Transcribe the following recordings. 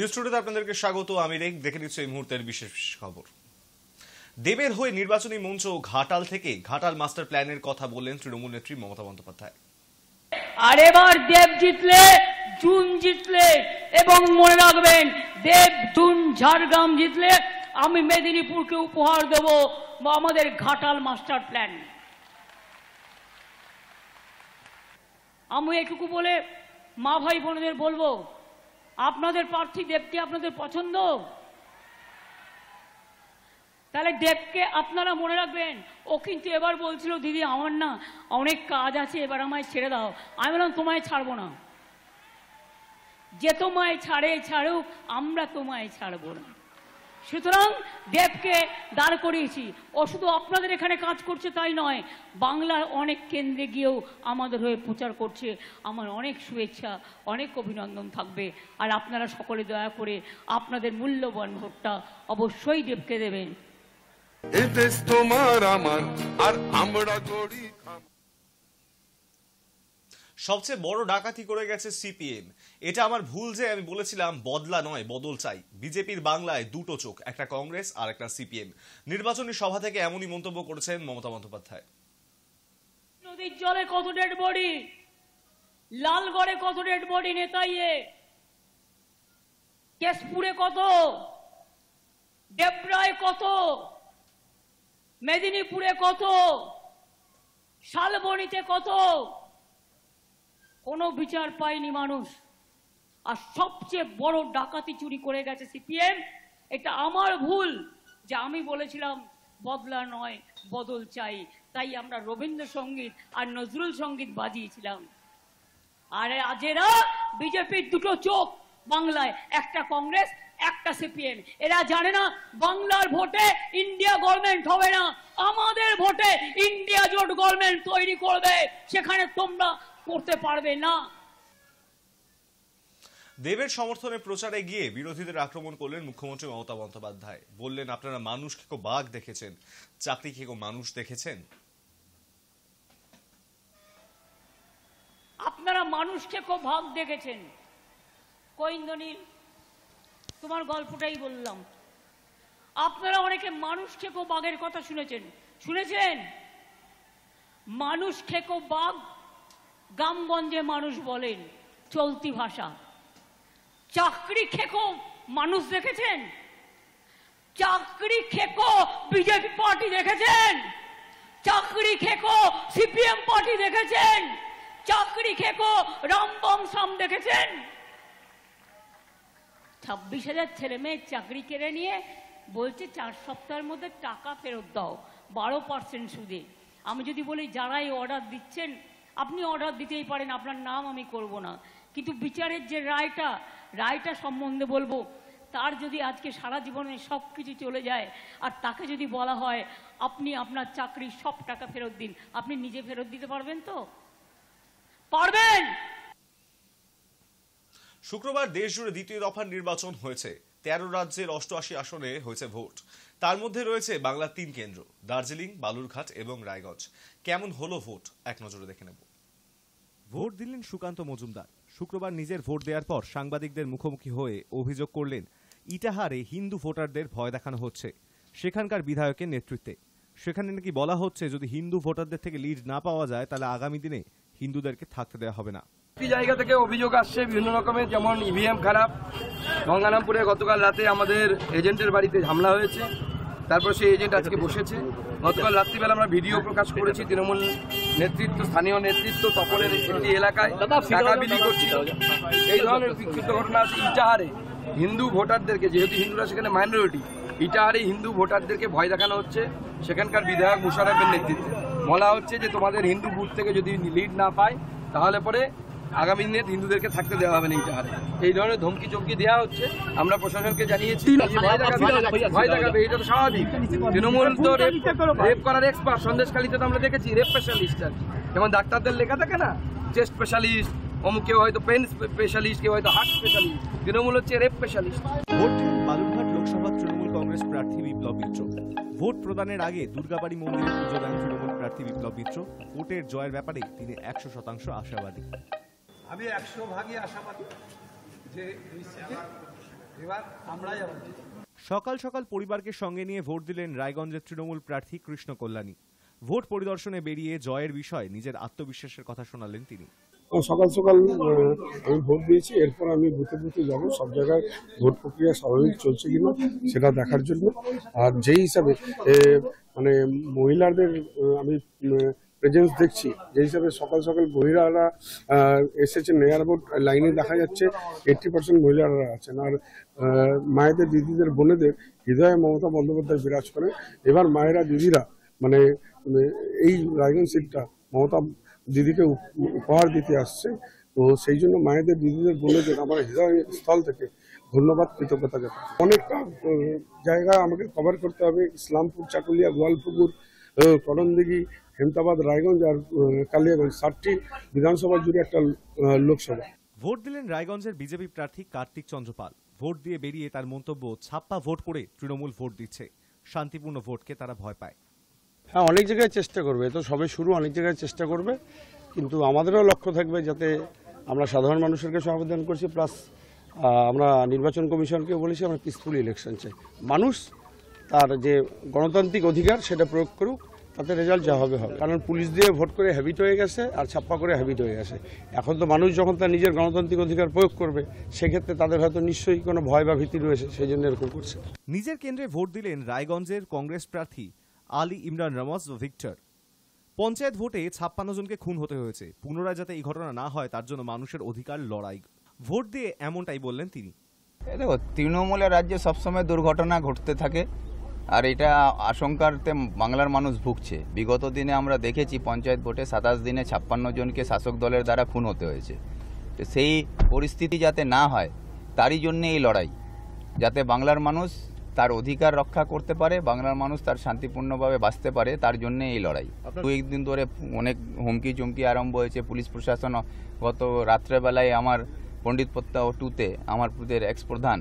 News টুডেতে আপনাদেরকে স্বাগত। আমি দেখে নিচ্ছি এই মুহূর্তের বিশেষ খবর। দেবের হয়ে নির্বাচনী মঞ্চ ঘাটাল থেকে ঘাটাল মাস্টার প্ল্যানের কথা বললেন তৃণমূল নেত্রী মমতা বন্দ্যোপাধ্যায়। আর এবার দেব জিতলে, জুন জিতলে, এবং মনে রাখবেন দেব, জুন, ঝাড়গ্রাম জিতলে আমি মেদিনীপুরকে উপহার দেব আমাদের ঘাটাল মাস্টার প্ল্যান। আমি এটুকু বলে মা ভাই বোনদের বলবো, আপনাদের প্রার্থী দেবকে আপনাদের পছন্দ? তাহলে দেবকে আপনারা মনে রাখবেন। ও কিন্তু এবার বলছিল দিদি আমার না অনেক কাজ আছে, এবার আমায় ছেড়ে দাও। আমি বললাম তোমায় ছাড়বো না, যে তোমায় ছাড়ুক, আমরা তোমায় ছাড়বো না। সুতরাং দেবকে দাঁড় করিয়েছি। ও শুধু আপনাদের এখানে কাজ করছে তাই নয়, বাংলার অনেক কেন্দ্রে গিয়েও আমাদের হয়ে প্রচার করছে। আমার অনেক শুভেচ্ছা, অনেক অভিনন্দন থাকবে। আর আপনারা সকলে দয়া করে আপনাদের মূল্যবান ভোটটা অবশ্যই দেবকে দেবেন। সবচেয়ে বড় ডাকাতি করে গেছে সিপিএম। এটা আমার ভুল যে আমি বলেছিলাম বদলা নয় বদল চাই। বিজেপির বাংলায় দুটো চোখ, একটা কংগ্রেস আর একটা সিপিএম। নির্বাচনী সভা থেকে এমনই মন্তব্য করেছেন মমতা বন্দ্যোপাধ্যায়। নদীর জলে কত ডেড বডি, লালগড়ে কত ডেড বডি, নেতাইয়ে, কেশপুরে কত, দেবরায় কত, মেদিনীপুরে কত, শালবনীতে কত, কোনো বিচার পায়নি মানুষ। আর সবচেয়ে বড় ডাকাতি চুরি করে গেছে সিপিএম। এটা আমার ভুল যে আমি বলেছিলাম বদলা নয় বদল চাই, তাই আমরা রবীন্দ্রসঙ্গীত আর নজরুল সঙ্গীত বাজিয়েছিলাম। আর আজেরা বিজেপির দুটো চোখ বাংলায়, একটা কংগ্রেস একটা সিপিএম। এরা জানে না বাংলার ভোটে ইন্ডিয়া গভর্নমেন্ট হবে না, আমাদের ভোটে ইন্ডিয়া জোট গভর্নমেন্ট তৈরি করবে, সেখানে তোমরা করতে পারবে না। দেবের সমর্থনে প্রচারে গিয়ে বিরোধীদের আক্রমণ করলেন মুখ্যমন্ত্রী মমতা বন্দ্যোপাধ্যায়। বললেন আপনারা মানুষ খেকো বাঘ দেখেছেন, চাকরি খেকো মানুষ দেখেছেন? আপনারা মানুষ খেকো ভাগ দেখেছেন। কৈন্দনীল, তোমার গল্পটাই বললাম। আপনারা অনেকে মানুষ খেকো বাঘের কথা শুনেছেন? মানুষ খেকো বাঘ গ্রামগঞ্জে মানুষ বলেন, চলতি ভাষা। চাকরি খেকো মানুষ দেখেছেন? চাকরি খেকো বিজেপি পার্টি দেখেছেন? চাকরি খেকো সিপিএম পার্টি দেখেছেন? চাকরি খেকো রামবংশম দেখেছেন? 26,000 ছেলে মেয়ের চাকরি কেড়ে নিয়ে বলছে 4 সপ্তাহের মধ্যে টাকা ফেরত দাও 12% সুদে। আমি যদি বলি যারাই অর্ডার দিচ্ছেন, আপনি অর্ডার দিতেই পারেন, আপনার নাম আমি করব না, কিন্তু বিচারের যে রায়টা সম্বন্ধে বলবো, তার যদি আজকে সারা জীবনে সব কিছু চলে যায় আর তাকে যদি বলা হয় আপনি আপনার চাকরির সব টাকা ফেরত দিন, আপনি নিজে ফেরত দিতে পারবেন তো? পারবেন? শুক্রবার দেশ জুড়ে দ্বিতীয় দফার নির্বাচন হয়েছে। 13 রাজ্যের 88 আসনে হয়েছে ভোট। তার মধ্যে রয়েছে বাংলার 3 কেন্দ্র, দার্জিলিং, বালুরঘাট এবং রায়গঞ্জ। কেমন হলো ভোট এক নজরে দেখে নেব। ভোট দিলেন সুকান্ত মজুমদার। শুক্রবার নিজের ভোট দেওয়ার পর সাংবাদিকদের মুখোমুখি হয়ে অভিযোগ করলেন ইটাহারে হিন্দু ভোটারদের ভয় দেখানো হচ্ছে সেখানকার বিধায়কের নেতৃত্বে। সেখানে নাকি বলা হচ্ছে যদি হিন্দু ভোটারদের থেকে লিড না পাওয়া যায় তাহলে আগামী দিনে হিন্দুদেরকে থাকতে দেওয়া হবে না। জায়গা থেকে অভিযোগ আসছে বিভিন্ন রকমের, যেমন ইভিএম খারাপ। গঙ্গারামপুরে গতকাল রাতে আমাদের এজেন্টের বাড়িতে হামলা হয়েছে, তারপর সেই এজেন্ট আজকে বসেছে। গতকাল রাত্রিবেলা আমরা ভিডিও প্রকাশ করেছি, তৃণমূল নেতৃত্ব, স্থানীয় নেতৃত্ব তপনের একটি এলাকায় টাকা বিলি করছিল। এই ধরনের বিক্ষিপ্ত ঘটনা আছে। ইটাহারে হিন্দু ভোটারদেরকে, যেহেতু হিন্দুরা সেখানে মাইনরিটি, ইটাহারে হিন্দু ভোটারদেরকে ভয় দেখানো হচ্ছে সেখানকার বিধায়ক মুশারফের নেতৃত্বে। বলা হচ্ছে যে তোমাদের হিন্দু বুথ থেকে যদি লিড না পায় তাহলে পরে আগামী দিনে হিন্দুদেরকে থাকতে দেওয়া হবে না ইটাহারে। এই ধরনের ধমকি চমকি দেওয়া হচ্ছে। আমরা প্রশাসনকে জানিয়েছি ভয় দেখাবে, এটা তো স্বাভাবিক। তৃণমূল তো রেপ করার এক্সপার্ট। সন্দেশখালীতে তো আমরা দেখেছি রেপ স্পেশালিস্ট, আর যেমন ডাক্তারদের লেখা থাকে না, চেস্ট স্পেশালিস্ট, অমুক, কেউ হয়তো পেন স্পেশালিস্ট, কেউ হয়তো হার্ট স্পেশালিস্ট। তৃণমূল হচ্ছে রেপ স্পেশালিস্ট। ভোট দিলেন বালুরঘাট লোকসভা তৃণমূল কংগ্রেস প্রার্থী বিপ্লব মিত্র। ভোট প্রদানের আগে দুর্গাবাড়ি মন্দিরে পুজো দেন তৃণমূল প্রার্থী বিপ্লব মিত্র। ভোটের জয়ের ব্যাপারে তিনি 100% আশাবাদী। আমি 100 ভাগই আশাবাদী যে সকাল সকাল পরিবারকে সঙ্গে নিয়ে ভোট দিলেন রায়গঞ্জের তৃণমূল প্রার্থী কৃষ্ণ কল্যাণী। ভোট পরিদর্শনে বেরিয়ে জয়ের বিষয়ে নিজের আত্মবিশ্বাসের কথা শোনালেন তিনি। সকাল সকাল আমি ভোট দিয়েছি, এরপর আমি বুথে বুথে যাবো, সব জায়গায় ভোট প্রক্রিয়া স্বাভাবিক চলছে কিনা সেটা দেখার জন্য। আর যেই হিসাবে মানে মহিলাদের আমি প্রেজেন্স দেখছি, যে হিসাবে সকাল সকাল মহিলারা এসেছেন, এয়ার ভোট লাইনে দেখা যাচ্ছে 80% মহিলারা আছেন। আর মায়েদের, দিদিদের, বোনেদের হৃদয়ে মমতা বন্দ্যোপাধ্যায় বিরাজ করে। এবার মায়েরা, দিদিরা মানে এই রায়গঞ্জ সিটটা মমতা দিদিকে উপহার দিতে আসছে। তো সেই জন্য মায়েদের, দিদিদের, বোনেদের আমার হৃদয় স্থল থেকে ধন্যবাদ, কৃতজ্ঞতা জানাই। অনেকটা জায়গা আমাকে কভার করতে হবে, ইসলামপুর, চাকুলিয়া, গোয়ালপুকুর, করণদিঘি, হেমতাবাদ, রায়গঞ্জ আর কালিয়াগঞ্জ, 7টি বিধানসভা জুড়ে একটা লোকসভা। ভোট দিলেন রায়গঞ্জের বিজেপি প্রার্থী কার্তিক চন্দ্রপাল। ভোট দিয়ে বেরিয়ে তার মন্তব্য, ছাপ্পা ভোট করে তৃণমূল ভোট দিচ্ছে, শান্তিপূর্ণ ভোটকে তারা ভয় পায়। হ্যাঁ, অনেক জায়গায় চেষ্টা করবে, তো সবে শুরু, অনেক জায়গায় চেষ্টা করবে, কিন্তু আমাদেরও লক্ষ্য থাকবে যাতে আমরা সাধারণ মানুষের কাছে আবেদন করছি, প্লাস আমরা নির্বাচন কমিশনকেও বলেছি আমরা পিসফুল ইলেকশন চাই। মানুষ তার যে গণতান্ত্রিক অধিকার সেটা প্রয়োগ করুক, তাতে রেজাল্ট যা হবে হবে। কারণ পুলিশ দিয়ে ভোট করে হ্যাবিট হয়ে গেছে আর ছাপ্পা করে হ্যাবিট হয়ে গেছে। এখন তো মানুষ যখন তার নিজের গণতান্ত্রিক অধিকার প্রয়োগ করবে, সেক্ষেত্রে তাদের হয়তো নিশ্চয়ই কোনো ভয় বা ভীতি রয়েছে, সেই জন্য এরকম করছে। নিজের কেন্দ্রে ভোট দিলেন রায়গঞ্জের কংগ্রেস প্রার্থী আলী ইমরান রমজ ভিক্টর। পঞ্চায়েত ভোটে 56 জনকে খুন হতে হয়েছে। পুনরায় যাতে এই ঘটনা না হয় তার জন্য মানুষের অধিকার লড়াই। ভোট দিয়ে এমনটাই বললেন তিনি। দেখো, তৃণমূলের রাজ্যে সবসময় দুর্ঘটনা ঘটতে থাকে, আর এটা আশঙ্কাতে বাংলার মানুষ ভুগছে। বিগত দিনে আমরা দেখেছি পঞ্চায়েত ভোটে 27 দিনে 56 জনকে শাসক দলের দ্বারা খুন হতে হয়েছে। তো সেই পরিস্থিতি যাতে না হয় তারই জন্য এই লড়াই, যাতে বাংলার মানুষ তার অধিকার রক্ষা করতে পারে, বাংলার মানুষ তার শান্তিপূর্ণভাবে বাঁচতে পারে, তার জন্য এই লড়াই। 2 দিন ধরে অনেক হুমকি চুমকি আরম্ভ হয়েছে। পুলিশ প্রশাসন গত রাত্রেবেলায় আমার পণ্ডিত পত্তা ও 2-তে আমার বুথের এক্স প্রধান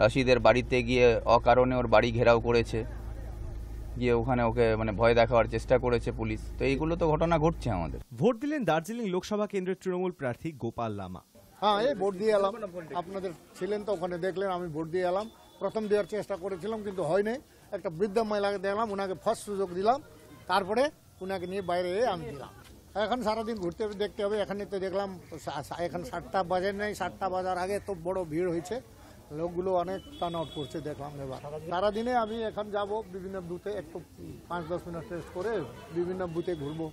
রশিদের বাড়িতে গিয়ে অকারণে ওর বাড়ি ঘেরাও করেছে, গিয়ে ওখানে ওকে মানে ভয় দেখাবার চেষ্টা করেছে পুলিশ। তো এইগুলো তো ঘটনা ঘটছে আমাদের। ভোট দিলেন দার্জিলিং লোকসভা কেন্দ্রের তৃণমূল প্রার্থী গোপাল লামা। হ্যাঁ, এই ভোট দিয়ে এলাম, আপনাদের ছিলেন তো ওখানে, দেখলেন আমি ভোট দিয়ে এলাম। প্রথম দেওয়ার চেষ্টা করেছিলাম কিন্তু হয়নি। একটা বৃদ্ধ মহিলাকে দেখলাম, ওনাকে ফার্স্ট সুযোগ দিলাম, তারপরে ওনাকে নিয়ে বাইরে আমি দিলাম। এখন সারাদিন ঘুরতে হবে, দেখতে হবে। এখানে তো দেখলাম এখন 7টা বাজে নেই, 7টা বাজার আগে তো বড় ভিড় হয়েছে, লোকগুলো অনেক টার্ন আউট করছে দেখলাম। এবার সারাদিনে আমি এখন যাব বিভিন্ন বুথে, একটু 5-10 মিনিট টেস্ট করে বিভিন্ন বুথে ঘুরবো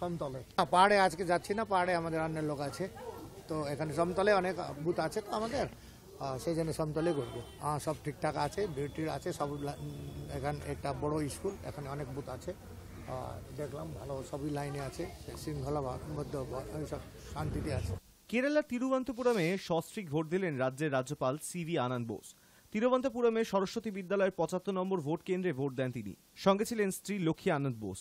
সমতলে। পাহাড়ে আজকে যাচ্ছি না, পাহাড়ে আমাদের অন্যের লোক আছে, তো এখানে সমতলে অনেক বুথ আছে তো আমাদের, সেই জন্য সমতলে ঘুরবো। সব ঠিকঠাক আছে, ভিড় আছে সব। এখানে একটা বড় স্কুল, এখানে অনেক বুথ আছে, দেখলাম ভালো, সবই লাইনে আছে, শৃঙ্খলা মধ্যে সব শান্তিতে আছে। কেরালার তিরুবন্তপুরমে সস্ত্রীক ভোট দিলেন রাজ্যের রাজ্যপাল সিভি আনন্দ বোস। তিরুবন্তপুরমে সরস্বতী বিদ্যালয়ের 75 নম্বর ভোট কেন্দ্রে ভোট দেন তিনি। সঙ্গে ছিলেন স্ত্রী লক্ষ্মী আনন্দ বোস।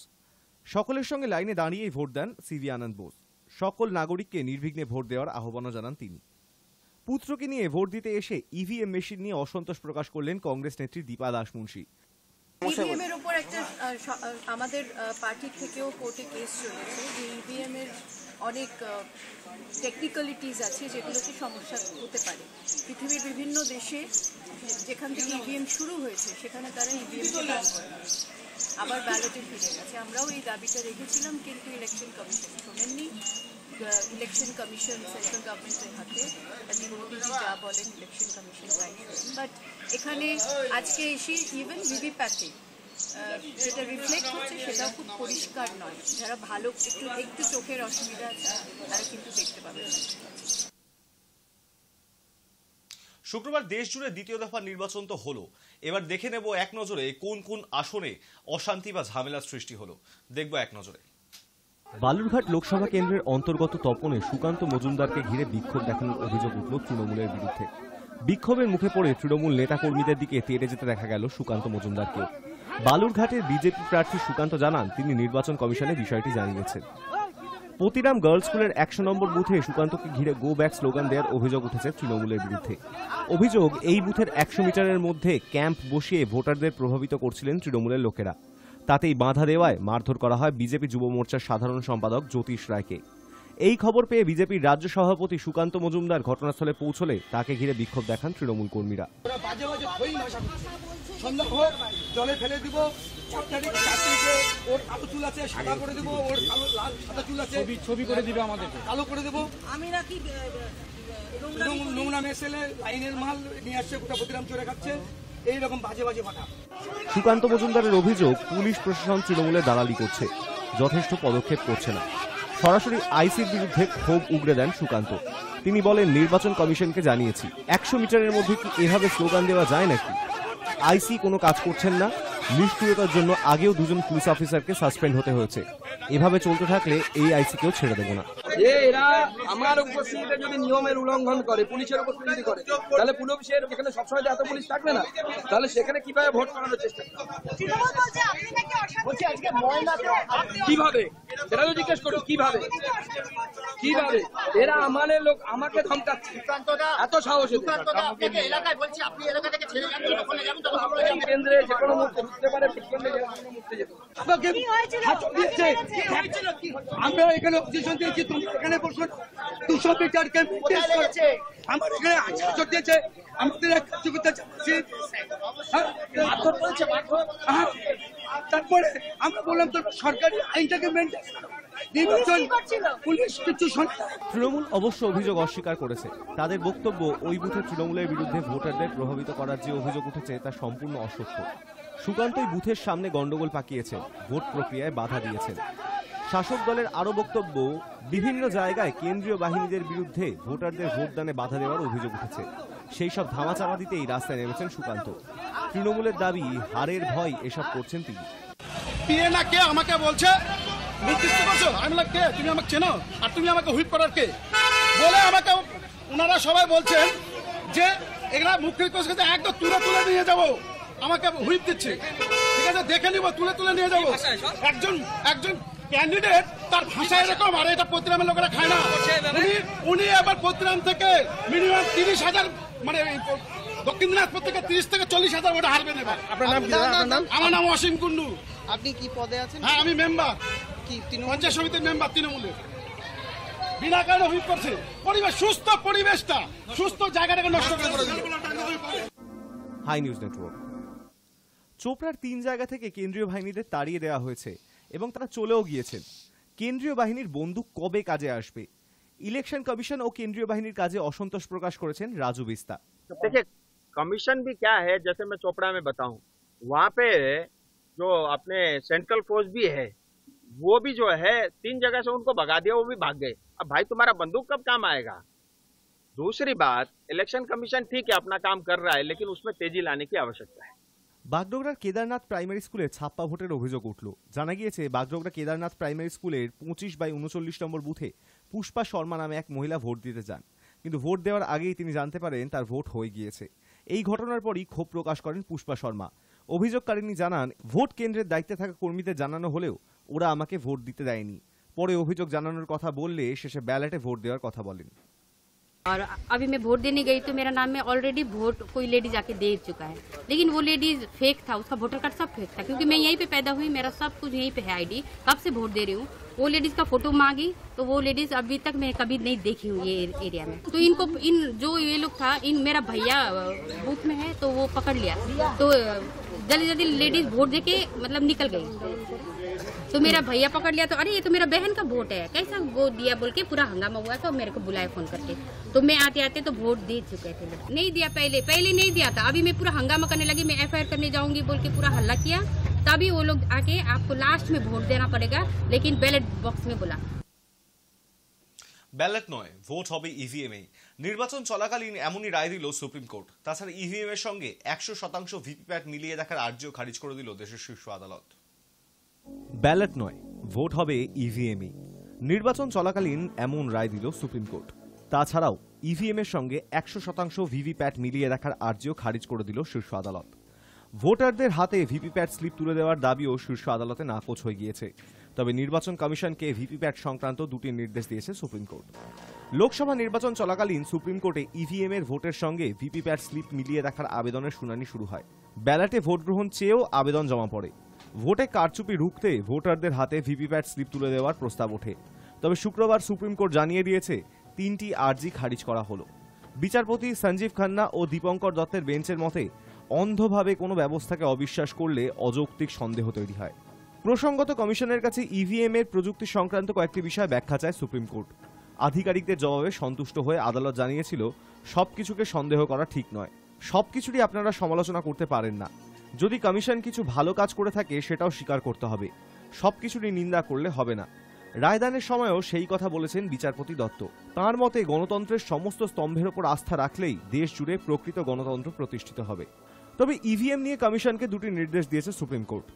সকলের সঙ্গে লাইনে দাঁড়িয়েই ভোট দেন সিভি আনন্দ বোস। সকল নাগরিককে নির্বিঘ্নে ভোট দেওয়ার আহ্বানও জানান তিনি। পুত্রকে নিয়ে ভোট দিতে এসে ইভিএম মেশিন নিয়ে অসন্তোষ প্রকাশ করলেন কংগ্রেস নেত্রী দীপা দাস মুন্সি। ইভিএম এর উপর একটা আমাদের পার্টি থেকেও কোর্টে কেস চলেছে যে ইভিএম এর অনেক টেকনিক্যালিটিস আছে যেগুলোতে সমস্যা হতে পারে। পৃথিবীর বিভিন্ন দেশে যেখান থেকে ইভিএম শুরু হয়েছে সেখানে তারা ইভিএমকে ব্যান করে আবার ব্যালটে ফিরে গেছে। আমরাও এই দাবিটা রেখেছিলাম, কিন্তু ইলেকশন কমিশন শোনেননি। ইলেকশন কমিশন সেন্ট্রাল গভর্নমেন্টের হাতে, মোদীজি যা বলেন ইলেকশন কমিশন তাই শোনেন। বাট এখানে আজকে এসে ইভেন ভিভিপ্যাটে যেটা রিফ্লেক্ট হচ্ছে সেটাও খুব পরিষ্কার নয়। যারা ভালো একটু চোখের অসুবিধা আছে তারা কিন্তু দেখতে পাবে। শুক্রবার দেশ জুড়ে দ্বিতীয় দফা নির্বাচন তো হলো। এবার দেখে নেব এক নজরে কোন কোন আসনে অশান্তি বা ঝামেলার সৃষ্টি হলো। দেখব এক নজরে। বালুরঘাট লোকসভা কেন্দ্রের অন্তর্গত তপনে সুকান্ত মজুমদারকে ঘিরে বিক্ষোভ দেখানোর অভিযোগ উঠল তৃণমূলের বিরুদ্ধে। বিক্ষোভের মুখে পড়ে তৃণমূল নেতাকর্মীদের দিকে তেড়ে যেতে দেখা গেল সুকান্ত মজুমদারকেও। বালুরঘাটের বিজেপি প্রার্থী সুকান্ত জানান তিনি নির্বাচন কমিশনে বিষয়টি জানিয়েছেন। পতিরাম গার্লস স্কুলের 100 নম্বর বুথে সুকান্তকে ঘিরে গো ব্যাক স্লোগান দেওয়ার অভিযোগ উঠেছে তৃণমূলের বিরুদ্ধে। অভিযোগ, এই বুথের 100 মিটারের মধ্যে ক্যাম্প বসিয়ে ভোটারদের প্রভাবিত করছিলেন তৃণমূলের লোকেরা। তাতেই বাধা দেওয়ায় মারধর করা হয় বিজেপি যুব মোর্চার সাধারণ সম্পাদক জ্যোতিষ রায়কে। এই খবর পেয়ে বিজেপির রাজ্য সভাপতি সুকান্ত মজুমদার ঘটনাস্থলে পৌঁছলে তাকে ঘিরে বিক্ষোভ দেখান তৃণমূল কর্মীরা। জলে ফেলে দিব, ওর কালো চুল আছে সাদা করে দেবো, ওর কালো লাল সাদা চুল আছে ছবি করে দিবে, আমাদের কালো করে দেবো। আমি নাকি নোংরা মেসেলে লাইনের মাল নিয়ে আসছে, গোটা প্রতিরাম চড়ে খাচ্ছে, এইরকম বাজে বাজে কথা। সুকান্ত মজুমদারের অভিযোগ পুলিশ প্রশাসন তৃণমূলের দালালি করছে, যথেষ্ট পদক্ষেপ করছে না। সরাসরি আইসির বিরুদ্ধে ক্ষোভ উগরে দেন সুকান্ত। তিনি বলেন, নির্বাচন কমিশনকে জানিয়েছি, 100 মিটারের মধ্যে কি এভাবে স্লোগান দেওয়া যায় নাকি? আইসি কোনো কাজ করছেন না। নিষ্ক্রিয়তার জন্য আগেও 2 জন পুলিশ অফিসারকে সাসপেন্ড হতে হয়েছে। এভাবে চলতে থাকলে এই আইসিকেও ছেড়ে দেব না। এরা আমার উপস্থিতিতে যদি নিয়মের উল্লঙ্ঘন করে, পুলিশের উপস্থিতি যদি করে, তাহলে পুলিশের যেখানে সবসময় এত পুলিশ থাকবে না, তাহলে সেখানে কিভাবে ভোট করানোর চেষ্টা কিভাবে, সেটা তো জিজ্ঞেস করো কিভাবে কিভাবে এরা আমাদের লোক আমাকে ধমকাচ্ছে, এত সাহস কেন্দ্রে যে কোনো মুহূর্তে ঢুকতে পারে, আমরা এখানে অপজিশন দিয়েছি, তুমি এখানে বসো, 200 মিটারকে আমার এখানে হাজর দিয়েছে, আমাদের কার্যকর্তা চাচ্ছি, তারপরে আমরা বললাম তো সরকারি আইনটাকে মেনটেন, তৃণমূল অবশ্য অভিযোগ অস্বীকার করেছে। তাদের বক্তব্য, ওই বুথে তৃণমূলের বিরুদ্ধে ভোটারদের প্রভাবিত করার যে অভিযোগ উঠেছে তা সম্পূর্ণ অসত্য। সুকান্তই বুথের সামনে গন্ডগোল পাকিয়েছেন, ভোট প্রক্রিয়ায় বাধা দিয়েছেন। শাসক দলের আরও বক্তব্য, বিভিন্ন জায়গায় কেন্দ্রীয় বাহিনীদের বিরুদ্ধে ভোটারদের ভোটদানে বাধা দেওয়ার অভিযোগ উঠেছে। সেই সব ধামাচাপা দিতেই রাস্তায় নেমেছেন সুকান্ত। তৃণমূলের দাবি, হারের ভয় এসব করছেন তিনি। কে আমাকে বলছে নির্দিষ্ট করছো, আমি বললাম কে, তুমি আমাকে চেনো আর তুমি আমাকে হুইপ করার কে বলে আমাকে ওনারা সবাই বলছেন যে এগুলা মুখ্য একদম তুলে তুলে নিয়ে যাবো, আমাকে হুইপ দিচ্ছে, ঠিক আছে দেখে নিবো, তুলে তুলে নিয়ে যাবো। একজন ক্যান্ডিডেট তার ভাষা এরকম, আর এটা প্রতিরামের লোকেরা খায় না। উনি আবার প্রতিরাম থেকে মিনিমাম 30,000, মানে দক্ষিণ দিনাজপুর থেকে 30 থেকে 40,000 ভোটে হারবেন এবার। আপনার নাম? আমার নাম অসীম কুন্ডু। আপনি কি পদে আছেন? হ্যাঁ, আমি মেম্বার, কি পঞ্চায়েত সমিতির মেম্বার তৃণমূলের। বিনা কারণে হুইপ করছে, পরিবেশ সুস্থ, পরিবেশটা সুস্থ জায়গাটাকে নষ্ট করে দিল। Hi news network. চোপড়ার 3 জায়গা থেকে কেন্দ্রীয় বাহিনীদের তাড়িয়ে দেওয়া হয়েছে এবং তারা চলেও গিয়েছেন। কেন্দ্রীয় বাহিনীর বন্দুক কবে কাজে আসবে? ইলেকশন কমিশন ও কেন্দ্রীয় বাহিনীর কাজে অসন্তোষ প্রকাশ করেছেন রাজু বিস্তা। देखिए कमीशन भी क्या है, जैसे मैं चोपड़ा में बताऊं, वहाँ पे जो अपने सेंट्रल फोर्स भी है, वो भी जो है 3 जगह से उनको भगा दिया, वो भी भाग गए। अब भाई तुम्हारा बंदूक कब काम आएगा? दूसरी बात, इलेक्शन कमीशन ठीक है अपना काम कर रहा है, लेकिन उसमें तेजी लाने की आवश्यकता है। বাগডোগরার কেদারনাথ প্রাইমারি স্কুলে ছাপ্পা ভোটের অভিযোগ উঠল। জানা গিয়েছে, বাগডোগরা কেদারনাথ প্রাইমারি স্কুলের 25/39 নম্বর বুথে পুষ্পা শর্মা নামে এক মহিলা ভোট দিতে যান, কিন্তু ভোট দেওয়ার আগেই তিনি জানতে পারেন তার ভোট হয়ে গিয়েছে। এই ঘটনার পরই ক্ষোভ প্রকাশ করেন পুষ্পা শর্মা। অভিযোগকারিনী জানান, ভোট কেন্দ্রের দায়িত্বে থাকা কর্মীদের জানানো হলেও ওরা আমাকে ভোট দিতে দেয়নি। পরে অভিযোগ জানানোর কথা বললে শেষে ব্যালটে ভোট দেওয়ার কথা বলেন। और अभी मैं वोट देने गई तो मेरा नाम में ऑलरेडी वोट कोई लेडी जाके दे चुका है, लेकिन वो लेडीज फेक था, उसका वोटर कार्ड सब फेक था, क्योंकि मैं यहीं पे पैदा हुई, मेरा सब कुछ यहीं पे है आईडी, कब से वोट दे रही हूँ। वो लेडीज का फोटो मांगी तो वो लेडीज अभी तक मैं कभी नहीं देखी हूँ ये एरिया में। तो इनको जो ये लोग था, मेरा भैया बूथ में है तो वो पकड़ लिया, तो जल्दी जल्दी लेडीज वोट दे के मतलब निकल गई। तो मेरा भैया पकड़ लिया, तो अरे ये तो मेरा बहन का वोट है, कैसा वोट दिया बोल के पूरा हंगामा हुआ। तो मेरे को बुलाया फोन करके, तो मैं आते आते तो वोट दे चुके थे। नहीं दिया, पहले नहीं दिया था, अभी मैं पूरा हंगामा करने लगी, मैं FIR करने जाऊंगी बोल के पूरा हल्ला किया। तभी वो लोग आके आपको लास्ट में वोट देना पड़ेगा, लेकिन बैलेट बॉक्स में बोला। ব্যালট নয়, ভোট হবে ইভিএমে। নির্বাচন চলাকালীন এমনই রায় দিল সুপ্রিম কোর্ট। তাছাড়া ইভিএম এর সঙ্গে 100% ভিভিপ্যাট মিলিয়ে দেখার আর্জিও খারিজ করে দিল দেশের শীর্ষ আদালত। ব্যালট নয়, ভোট হবে ইভিএমই। নির্বাচন চলাকালীন এমন রায় দিল সুপ্রিম কোর্ট। তাছাড়াও ইভিএম এর সঙ্গে 100% ভিভিপ্যাট মিলিয়ে দেখার আর্জিও খারিজ করে দিল শীর্ষ আদালত। ভোটারদের হাতে ভিভিপ্যাট স্লিপ তুলে দেওয়ার দাবিও শীর্ষ আদালতে নাকচ হয়ে গিয়েছে। তবে নির্বাচন কমিশনকে ভিভিপ্যাট সংক্রান্ত 2টি নির্দেশ দিয়েছে সুপ্রিম কোর্ট। লোকসভা নির্বাচন চলাকালীন সুপ্রিম কোর্টে ইভিএম এর ভোটের সঙ্গে ভিভিপ্যাট স্লিপ মিলিয়ে দেখার আবেদনের শুনানি শুরু হয়। ব্যালটে ভোট গ্রহণ চেয়েও আবেদন জমা পড়ে। ভোটে কারচুপি রুখতে ভোটারদের হাতে ভিভিপ্যাট স্লিপ তুলে দেওয়ার প্রস্তাব ওঠে। তবে শুক্রবার সুপ্রিম কোর্ট জানিয়ে দিয়েছে 3টি আর্জি খারিজ করা হলো। বিচারপতি সঞ্জীব খান্না ও দীপঙ্কর দত্তের বেঞ্চের মতে অন্ধভাবে কোনো ব্যবস্থাকে অবিশ্বাস করলে অযৌক্তিক সন্দেহ তৈরি হয়। প্রসঙ্গত কমিশনের কাছে ইভিএম এর প্রযুক্তি সংক্রান্ত কয়েকটি বিষয় ব্যাখ্যা চায় সুপ্রিম কোর্ট। আধিকারিকদের জবাবে সন্তুষ্ট হয়ে আদালত জানিয়েছিল সবকিছুকে সন্দেহ করা ঠিক নয়, সবকিছুরই আপনারা সমালোচনা করতে পারেন না। যদি কমিশন কিছু ভালো কাজ করে থাকে সেটাও স্বীকার করতে হবে, সবকিছুরই নিন্দা করলে হবে না। রায়দানের সময়ও সেই কথা বলেছেন বিচারপতি দত্ত। তাঁর মতে গণতন্ত্রের সমস্ত স্তম্ভের ওপর আস্থা রাখলেই দেশ জুড়ে প্রকৃত গণতন্ত্র প্রতিষ্ঠিত হবে। তবে ইভিএম নিয়ে কমিশনকে দুটি নির্দেশ দিয়েছে সুপ্রিম কোর্ট।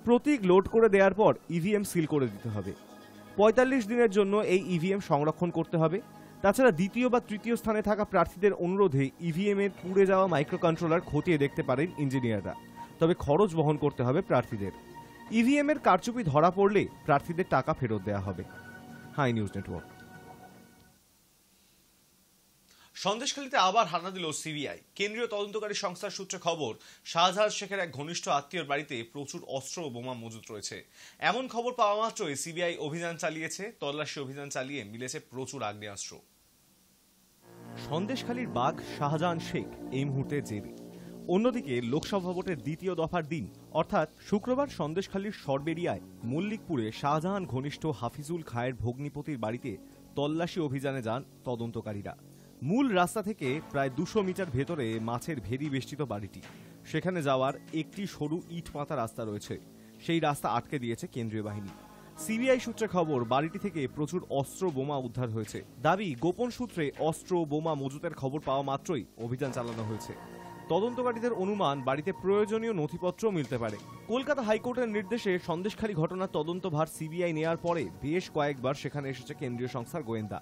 প্রতীক লোড করে দেওয়ার পর ইভিএম সিল করে দিতে হবে। ৪৫ দিনের জন্য এই ইভিএম সংরক্ষণ করতে হবে। তাছাড়া দ্বিতীয় বা তৃতীয় স্থানে থাকা প্রার্থীদের অনুরোধে ইভিএম এর পুড়ে যাওয়া মাইক্রো কন্ট্রোলার খতিয়ে দেখতে পারেন ইঞ্জিনিয়াররা, তবে খরচ বহন করতে হবে প্রার্থীদের। ইভিএম এর কারচুপি ধরা পড়লে প্রার্থীদের টাকা ফেরত দেওয়া হবে। High news network. সন্দেশখালীতে আবার হানা দিল সিবিআই। কেন্দ্রীয় তদন্তকারী সংস্থার সূত্রে খবর, শাহজাহান শেখের এক ঘনিষ্ঠ আত্মীয়র বাড়িতে প্রচুর অস্ত্র ও বোমা মজুত রয়েছে। এমন খবর পাওয়া মাত্রই সিবিআই অভিযান চালিয়েছে। তল্লাশি অভিযান চালিয়ে মিলেছে প্রচুর আগ্নেয়াস্ত্র। সন্দেশখালীর বাঘ শাহজাহান শেখ এই মুহূর্তে জেলে। অন্যদিকে লোকসভা ভোটের দ্বিতীয় দফার দিন অর্থাৎ শুক্রবার সন্দেশখালীর সরবেরিয়ায় মল্লিকপুরে শাহজাহান ঘনিষ্ঠ হাফিজুল খায়ের ভগ্নিপতির বাড়িতে তল্লাশি অভিযানে যান তদন্তকারীরা। মূল রাস্তা থেকে প্রায় 200 মিটার ভেতরে মাছের ভেরি বেষ্টিত বাড়িটি। সেখানে যাওয়ার একটি সরু ইট পাতা রাস্তা রয়েছে, সেই রাস্তা আটকে দিয়েছে কেন্দ্রীয় বাহিনী। সিবিআই সূত্রে খবর, বাড়িটি থেকে প্রচুর অস্ত্র বোমা উদ্ধার হয়েছে। দাবি, গোপন সূত্রে অস্ত্র বোমা মজুতের খবর পাওয়া মাত্রই অভিযান চালানো হয়েছে। তদন্তকারীদের অনুমান বাড়িতে প্রয়োজনীয় নথিপত্র মিলতে পারে। কলকাতা হাইকোর্টের নির্দেশে সন্দেশখালী ঘটনার তদন্তভার সিবিআই নেয়ার পরে বেশ কয়েকবার সেখানে এসেছে কেন্দ্রীয় সংস্থার গোয়েন্দা।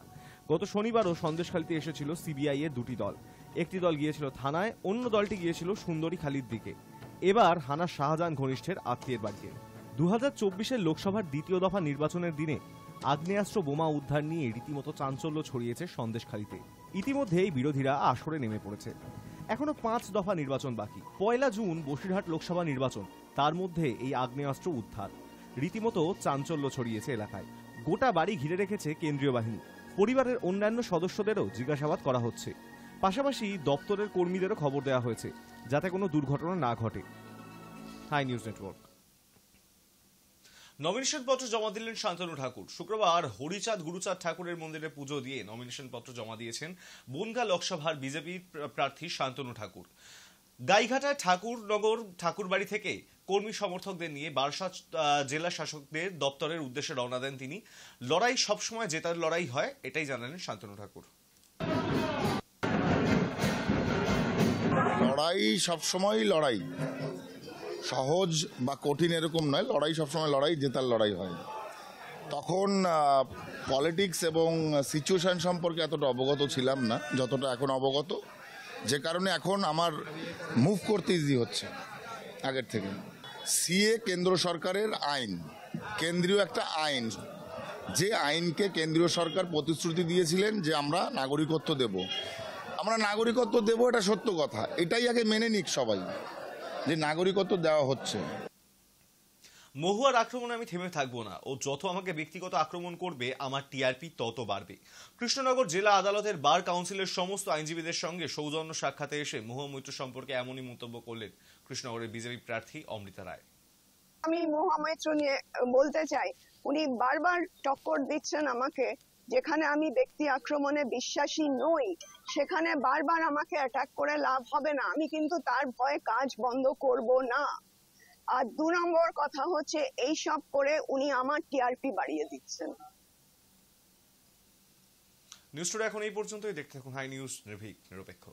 গত শনিবারও সন্দেশখালীতে এসেছিল সিবিআই এর দুটি দল। একটি দল গিয়েছিল থানায়, অন্য দলটি গিয়েছিল সুন্দরীখালীর দিকে। এবার হানা শাহজাহান ঘনিষ্ঠের আত্মীয়ের বাড়িতে। 2024 লোকসভার দ্বিতীয় দফা নির্বাচনের দিনে আগ্নেয়াস্ত্র বোমা উদ্ধার নিয়ে রীতিমতো চাঞ্চল্য ছড়িয়েছে সন্দেশখালীতে। ইতিমধ্যেই বিরোধীরা আসরে নেমে পড়েছে। এখনো 5 দফা নির্বাচন বাকি। 1 জুন বসিরহাট লোকসভা নির্বাচন, তার মধ্যে এই আগ্নেয়াস্ত্র উদ্ধার। রীতিমতো চাঞ্চল্য ছড়িয়েছে এলাকায়। গোটা বাড়ি ঘিরে রেখেছে কেন্দ্রীয় বাহিনী। পরিবারের অন্যান্য সদস্যদেরও জিজ্ঞাসাবাদ করা হচ্ছে। পাশাপাশি দপ্তরের কর্মীদেরও খবর দেওয়া হয়েছে যাতে কোনো দুর্ঘটনা না ঘটে। High news network. নমিনেশন পত্র জমা দিলেন শান্তনু ঠাকুর। শুক্রবার হরিচাঁদ গুরুচাঁদ ঠাকুরের মন্দিরে পুজো দিয়ে নমিনেশন পত্র জমা দিয়েছেন বনগাঁ লোকসভার বিজেপি প্রার্থী শান্তনু ঠাকুর। গাইঘাটায় ঠাকুরনগর ঠাকুরবাড়ি থেকে কর্মী সমর্থকদের নিয়ে বারাসাত জেলা শাসকদের দপ্তরের উদ্দেশ্যে রওনা দেন তিনি। লড়াই সবসময় জেতার লড়াই হয়, এটাই জানালেন শান্তনু ঠাকুর। লড়াই সবসময় লড়াই, সহজ বা কঠিন এরকম নয়। লড়াই সবসময় লড়াই, জেতার লড়াই হয়। তখন পলিটিক্স এবং সিচুয়েশন সম্পর্কে এতটা অবগত ছিলাম না যতটা এখন অবগত, যে কারণে এখন আমার মুভ করতে ইজি হচ্ছে আগের থেকে। সিএ কেন্দ্র সরকারের আইন, কেন্দ্রীয় একটা আইন, যে আইনকে কেন্দ্রীয় সরকার প্রতিশ্রুতি দিয়েছিলেন যে আমরা নাগরিকত্ব দেব, আমরা নাগরিকত্ব দেব, এটা সত্য কথা। এটাই আগে মেনে নিক সবাই যে নাগরিকত্ব দেওয়া হচ্ছে। মহুয়ার আক্রমণে আমি থেমে থাকবো না, ও যত আমাকে ব্যক্তিগত আক্রমণ করবে আমার টিআরপি তত বাড়বে। কৃষ্ণনগর জেলা আদালতের বার কাউন্সিলের সমস্ত আইনজীবীদের সঙ্গে সৌজন্য সাক্ষাতে এসে মহুয়া মৈত্র সম্পর্কে এমনই মন্তব্য করলেন কৃষ্ণনগরের বিজেপি প্রার্থী অমৃতা রায়। আমি মহুয়া মৈত্র নিয়ে বলতে চাই, উনি বারবার টক্কর দিচ্ছেন আমাকে। যেখানে আমি ব্যক্তি আক্রমণে বিশ্বাসী নই সেখানে বারবার আমাকে অ্যাটাক করে লাভ হবে না। আমি কিন্তু তার ভয়ে কাজ বন্ধ করব না। আর 2 নম্বর কথা হচ্ছে, এইসব করে উনি আমার টিআরপি বাড়িয়ে দিচ্ছেন। নিউজ টুডে এখন এই পর্যন্তই। দেখতে থাকুন হাই নিউজ, নির্ভীক, নিরপেক্ষ।